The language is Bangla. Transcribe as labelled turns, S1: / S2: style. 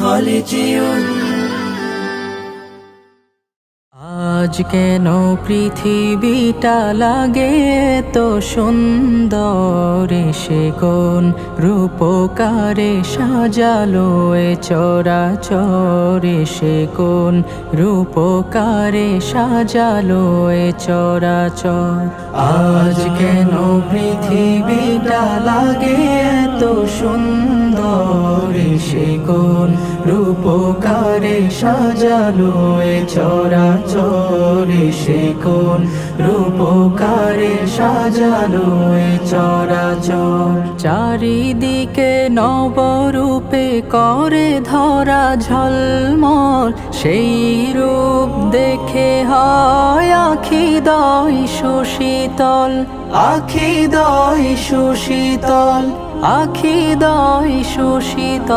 S1: হলে জীবন। আজ কেন পৃথিবীটা লাগে তো সুন্দর, সে কোন রূপকারে সাজালো এ চরাচর, সে কোন রূপকারে সাজালো এ চরাচর। আজ কেন পৃথিবীটা লাগে তো সুন্দর, সে কোন রূপকারে সাজালো এ চরাচর, সে কোন রূপকারে সাজালো এ চরাচর। চারিদিকে নবরূপে করে ধরা ঝলমল, সেই রূপ দেখে হয় আখিদয় সুশীতল, আখিদয় সুশীতল, আখিদয় সুশীতল।